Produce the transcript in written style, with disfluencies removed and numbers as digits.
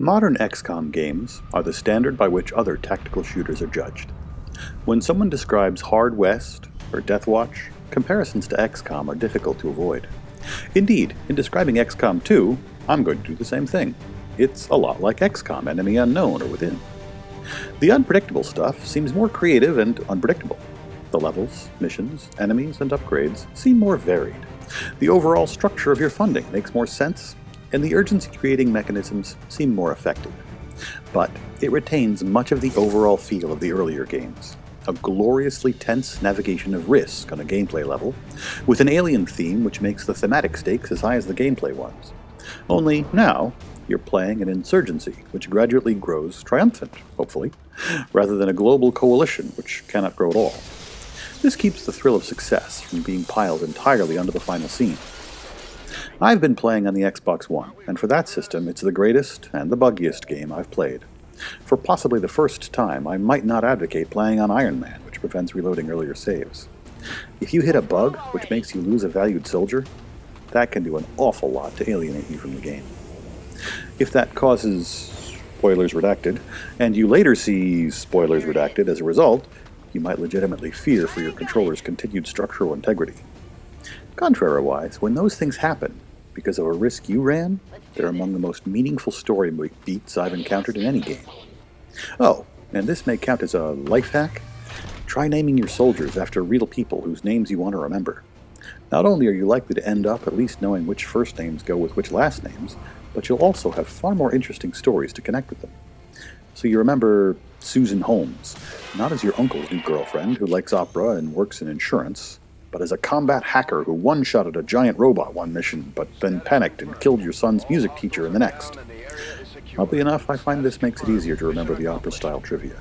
Modern XCOM games are the standard by which other tactical shooters are judged. When someone describes Hard West or Death Watch, comparisons to XCOM are difficult to avoid. Indeed, in describing XCOM 2, I'm going to do the same thing. It's a lot like XCOM Enemy Unknown or Within. The unpredictable stuff seems more creative and unpredictable. The levels, missions, enemies, and upgrades seem more varied. The overall structure of your funding makes more sense, and the urgency-creating mechanisms seem more effective. But it retains much of the overall feel of the earlier games. A gloriously tense navigation of risk on a gameplay level, with an alien theme which makes the thematic stakes as high as the gameplay ones. Only now, you're playing an insurgency which gradually grows triumphant, hopefully, rather than a global coalition which cannot grow at all. This keeps the thrill of success from being piled entirely onto the final scene. I've been playing on the Xbox One, and for that system it's the greatest and the buggiest game I've played. For possibly the first time, I might not advocate playing on Iron Man, which prevents reloading earlier saves. If you hit a bug which makes you lose a valued soldier, that can do an awful lot to alienate you from the game. If that causes spoilers redacted, and you later see spoilers redacted as a result, you might legitimately fear for your controller's continued structural integrity. Contrariwise, when those things happen, because of a risk you ran, they're among the most meaningful story beats I've encountered in any game. Oh, and this may count as a life hack. Try naming your soldiers after real people whose names you want to remember. Not only are you likely to end up at least knowing which first names go with which last names, but you'll also have far more interesting stories to connect with them. So you remember Susan Holmes, not as your uncle's new girlfriend who likes opera and works in insurance, but as a combat hacker who one-shotted a giant robot one mission, but then panicked and killed your son's music teacher in the next. Oddly enough, I find this makes it easier to remember the opera-style trivia.